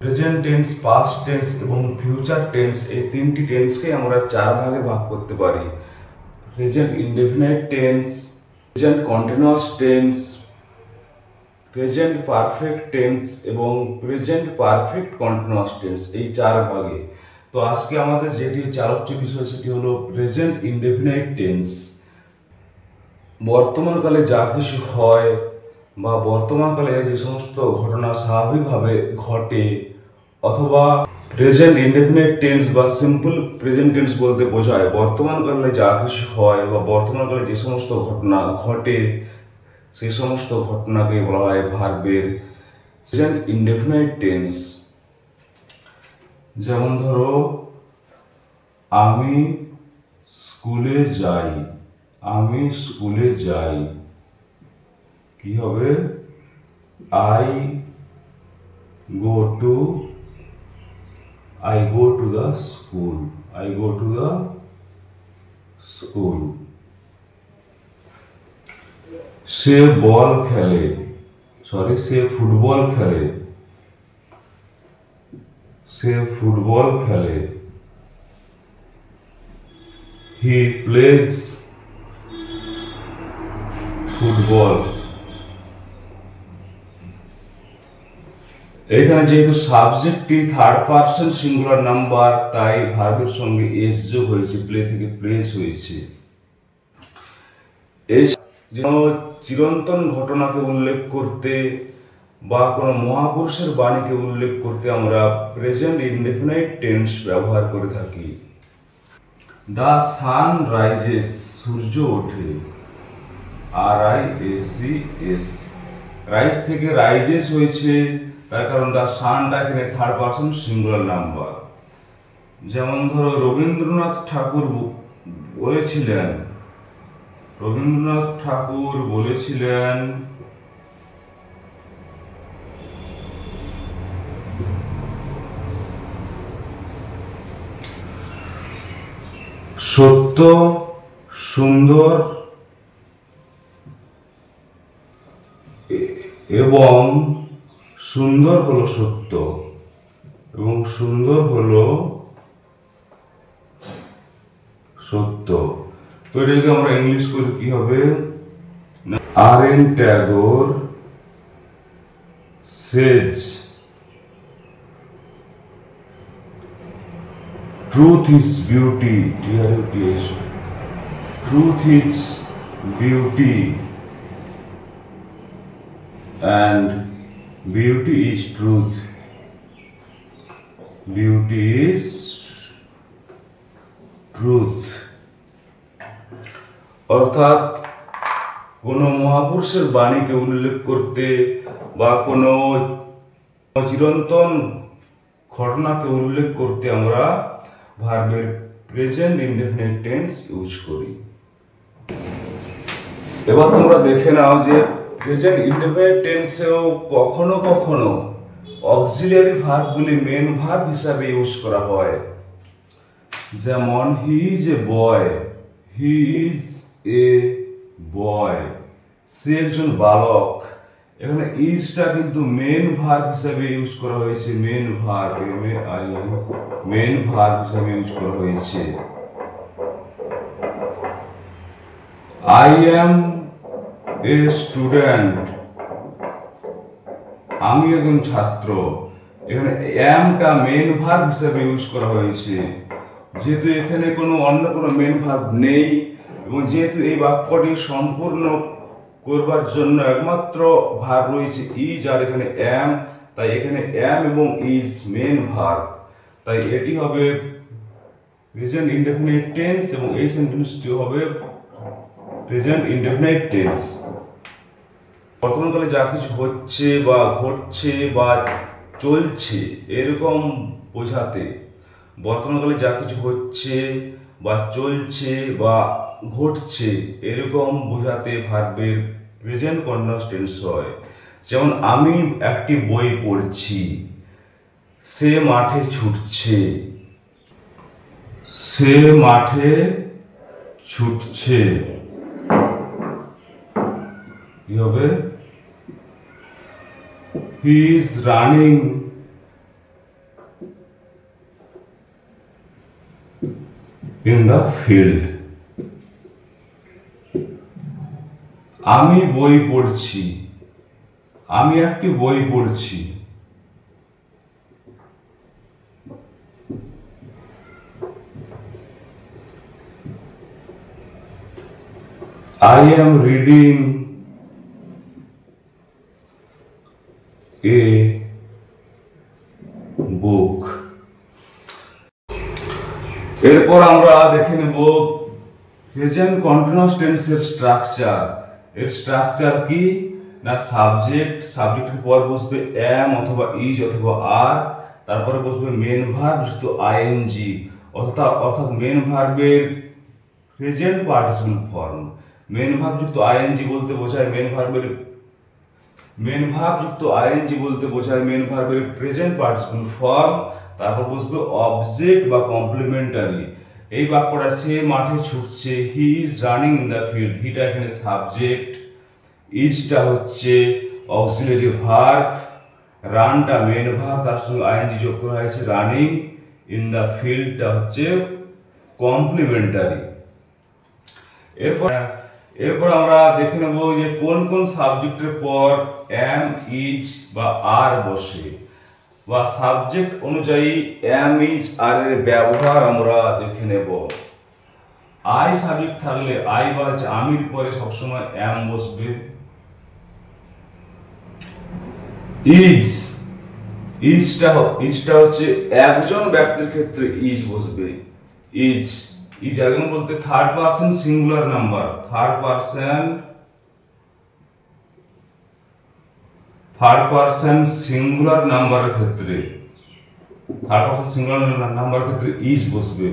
Present tense, past tense এবং future tense এই তিনটি টেন্সকে আমরা চার ভাগে ভাগ করতে পারি। Present indefinite tense, present continuous tense, present perfect tense এবং প্রেজেন্ট পারফেক্ট কন্টিনিউয়াস টেন্স, এই চার ভাগে। তো আজকে আমাদের যেটি আলোচ্য বিষয় সেটি হলো প্রেজেন্ট ইনডেফিনাইট টেন্স। বর্তমানকালে যা কিছু হয় বা বর্তমানকালে যে সমস্ত ঘটনা স্বাভাবিকভাবে ঘটে, অথবা প্রেজেন্ট ইনডেফিনিট টেন্স বা সিম্পল প্রেজেন্ট টেন্স বলতে বোঝায় বর্তমানকালে যা কিছু হয় বা বর্তমানকালে যে সমস্ত ঘটনা ঘটে সেই সমস্ত ঘটনাকে বলা হয় ভার্বের প্রেজেন্ট ইনডেফিনিট টেন্স। যেমন ধরো, আমি স্কুলে যাই, আমি স্কুলে যাই, কি হবে? I go to the school. I go to the school. সে বল খেলে, সে ফুটবল খেলে, সে ফুটবল খেলে। He plays football. এখানে যেহেতু সাবজেক্টটি থার্ড পারসন সিঙ্গুলার নাম্বার, তাই ভার্বের সঙ্গে এস যোগ হয়েছে, প্লে থেকে প্লেস হয়েছে। চিরন্তন ঘটনাকে উল্লেখ করতে বা কোনো মহাপুরুষের বাণীকে উল্লেখ করতে আমরা প্রেজেন্ট ইনডেফিনাইট টেন্স ব্যবহার করে থাকি। দ্য সান রাইজেস, সূর্য ওঠে, RISES, রাইজ থেকে রাইজেস হয়েছে, তার কারণ দ্য সানটা এখানে থার্ড পারসন সিঙ্গুলার নাম্বার। যেমন ধরো, রবীন্দ্রনাথ ঠাকুর বলেছিলেন সত্য সুন্দর এবং সুন্দর হলো সত্য এবং সুন্দর হলো সত্য। তো এটাকে আমরা ইংলিশ করে কি হবে? RN Tagore says truth is beauty, TRUTH, truth is beauty and beauty is truth, beauty is truth। অর্থাৎ কোনো মহাপুরুষের বাণীকে উল্লেখ করতে বা কোনো চিরন্তন ঘটনাকে উল্লেখ করতে আমরা ভার্বের প্রেজেন্ট ইনডেফিনিট টেন্স ইউজ করি। এবার তোমরা দেখে নাও যে প্রেজেন্ট ইনডেফিনিট টেন্সেও কখনো কখনো অক্সিলিয়ারি ভার্বগুলি মেন ভার্ব হিসাবে ইউজ করা হয়। যেমন he is a boy, he is a বয়, সে একজন বালক। এখানে ইজটা কিন্তু মেন ভার্ব হিসাবে ইউজ করা হয়েছে, মেন ভার্ব মেন ভার্ব হিসাবে ইউজ করা হয়েছে। আই এম এ স্টুডেন্ট, আমি একজন ছাত্র। এখানে এমটা মেন ভার্ব হিসাবে ইউজ করা হয়েছে, যেহেতু এখানে অন্য কোনো মেন ভার্ব নেই এবং যেহেতু এই বাক্যটি সম্পূর্ণ করবার জন্য একমাত্র ভার্ব রয়েছে ইজ আর এখানে এম, তাই এখানে এম এবং ইজ মেন ভার্ব, তাই এটি হবে প্রেজেন্ট ইনডেফিনিট টেন্স এবং এই সেন্টেন্সটি হবে প্রেজেন্ট ইনডেফিনিট টেন্স। বর্তমানকালে যা কিছু হচ্ছে বা ঘটছে বা চলছে এরকম বোঝাতে, বর্তমানকালে যা কিছু হচ্ছে বা চলছে বা ঘটছে এরকম বোঝাতে ভার্বের প্রেজেন্ট কন্টিনিউয়াস টেন্স হয়। যেমন আমি একটি বই পড়ছি, সে মাঠে ছুটছে, সে মাঠে ছুটছে, কি হবে? He is running in the field. আমি বই পড়ছি, আমি একটি বই পড়ছি। I am reading a book. এরপর আমরা দেখে নেব প্রেজেন্ট কন্টিনিউয়াস টেন্সের স্ট্রাকচার। এর স্ট্রাকচার কি না, সাবজেক্টের পর বসবে am অথবা is অথবা are, তারপরে বসবে মেন ভার্ব যুক্ত আইএনজি অর্থাৎ মেন ভার্বের present participle form. Main verb যুক্ত আইএনজি বলতে বোঝায় মেন ভার্ব যুক্ত আইএনজি বলতে বোঝায় মেন ভার্বের প্রেজেন্ট পার্টিসিপল ফর্ম। তারপর বসবে অবজেক্ট বা কমপ্লিমেন্টারি। এই বাক্যটা সে মাঠে ছুটছে, he is running in the field. হিটা এখানে সাবজেক্ট, ইজটা হচ্ছে অক্সিলারি ভার্ব, রানটা মেন ভার্ব, তার সঙ্গে আইএনজি যোগ করা হয়েছে রানিং ইন দ্য ফিল্ডটা হচ্ছে কমপ্লিমেন্টারি। এরপর আমরা দেখে নেব যে কোন কোন সাবজেক্টের পর am, is বা are বসে, বা সাবজেক্ট অনুযায়ী am, is, are এর ব্যবহার আমরা দেখে নেব। I সাবজেক্ট থাকলে I বা আমির পরে সবসময় am বসবে। ইজটা হচ্ছে একজন ব্যক্তির ক্ষেত্রে is বসবে। ইজ একজন বলতে third person singular number, third person singular নাম্বারের ক্ষেত্রে ইজ বসবে।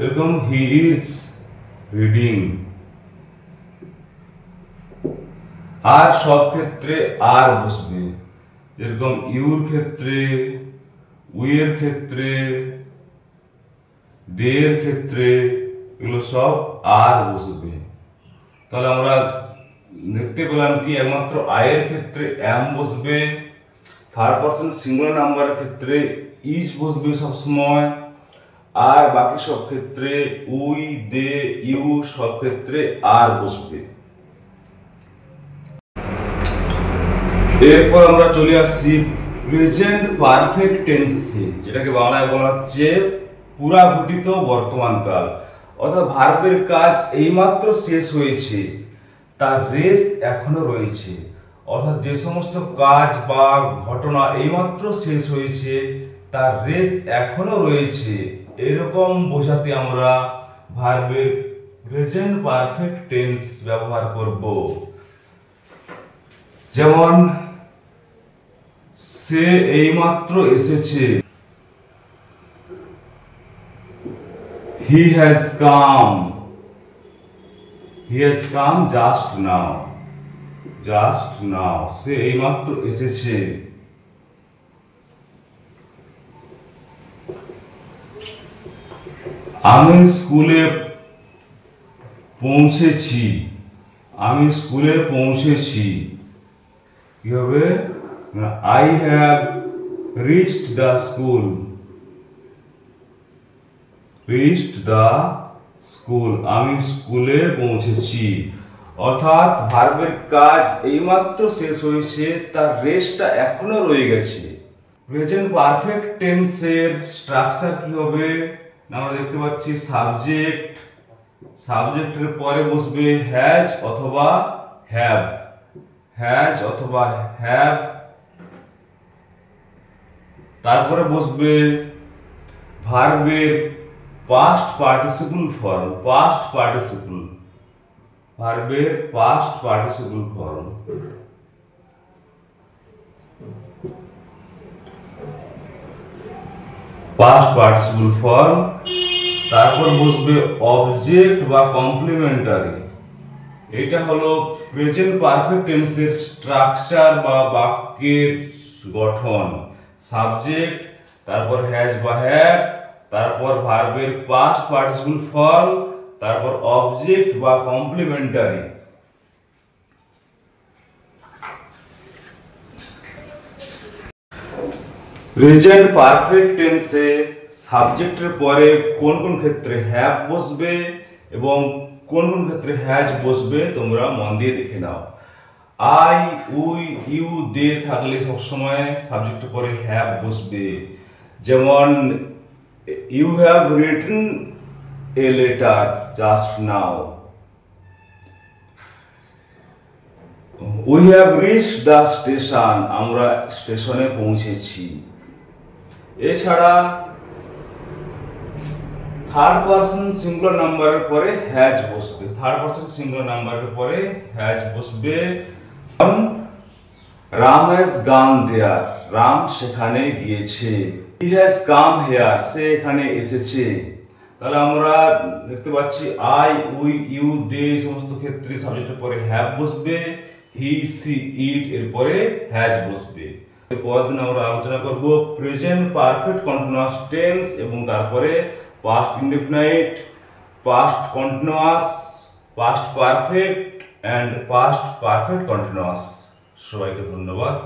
এরকম হি ইজ রিডিং। আর সব ক্ষেত্রে আর বসবে, যেরকম ইউর ক্ষেত্রে, উই এর ক্ষেত্রে, দে এর ক্ষেত্রে, এগুলো সব আর বসবে। তাহলে আমরা দেখতে পেলাম কি একমাত্র আই এর ক্ষেত্রে am বসবে, থার্ড পারসন সিঙ্গুলার নাম্বারের ক্ষেত্রে ইজ বসবে সবসময়, আর বাকি সব ক্ষেত্রে উই, দে, ইউ সব ক্ষেত্রে আর বসবে। এরপর আমরা চলে আসছি প্রেজেন্ট পারফেক্ট টেন্সে, যেটাকে বাংলায় বলা হচ্ছে পুরা ঘটিত বর্তমানকাল। অর্থাৎ ভার্বের কাজ এইমাত্র শেষ হয়েছে, তার রেস এখনো রয়েছে। অর্থাৎ যে সমস্ত কাজ বা ঘটনা এইমাত্র শেষ হয়েছে তার রেস এখনো রয়েছে, এরকম বোঝাতে আমরা ভার্বের প্রেজেন্ট পারফেক্ট টেন্স ব্যবহার করব। যেমন সে এইমাত্র এসেছে, he has come just now, সে এইমাত্র এসেছে। আমি স্কুলে পৌঁছেছি, কি হবে, I have reached the school, আমি স্কুলে পৌঁছেছি। অর্থাৎ ভার্বের কাজ এইমাত্র শেষ হয়েছে, তার রেসটা এখনো রয়ে গেছে। প্রেজেন্ট পারফেক্ট টেন্সের স্ট্রাকচার কি হবে, আমরা দেখতে পাচ্ছি সাবজেক্টের পরে বসবে হ্যাজ অথবা হ্যাভ, তারপরে বসবে ভার্বের পাস্ট পার্টিসিপল ফর্ম, ভার্বের পাস্ট পার্টিসিপল ফর্ম। তারপর বসবে অবজেক্ট বা কমপ্লিমেন্টারি। এটা হলো প্রেজেন্ট পারফেক্ট টেন্সের স্ট্রাকচার বা বাক্যের গঠন। সাবজেক্ট, তারপর হ্যাজ বা হ্যাভ, তারপর ভার্বের পাস্ট পার্টিসিপল ফর্ম, তারপর অবজেক্ট বা কমপ্লিমেন্টারি। প্রেজেন্ট পারফেক্ট টেন্সে সাবজেক্টের পরে কোন কোন ক্ষেত্রে হ্যাভ বসবে এবং কোন কোন ক্ষেত্রে হ্যাজ বসবে তোমরা মন দিয়ে দেখে নাও। আই, উই, ইউ, দে থাকলে সবসময় সাবজেক্টের পরে হ্যাভ বসবে। যেমন you have written a letter just now, we have reached the station, আমরা স্টেশনে পৌঁছেছি। এছাড়া থার্ড পারসন সিঙ্গুলার নাম্বারের পরে হ্যাজ বসবে, থার্ড পারসন সিঙ্গুলার নাম্বারের পরে হ্যাজ বসবে। রাম হ্যাজ গান দেয়ার, রাম সেখানে গিয়েছে। হি হ্যাজ কাম হেয়ার, সে এখানে এসেছে। তাহলে আমরা দেখতে পাচ্ছি আই, উই, ইউ, দে সমস্ত ক্ষেত্রে সাবজেক্টের পরে হ্যাভ বসবে, হি, সি, ইট এর পরে হ্যাজ বসবে। পরের দিন আমরা আলোচনা করব প্রেজেন্ট পারফেক্ট কন্টিনিউয়াস টেন্স এবং তারপরে past indefinite, past continuous, past perfect and past perfect continuous. সবাইকে ধন্যবাদ।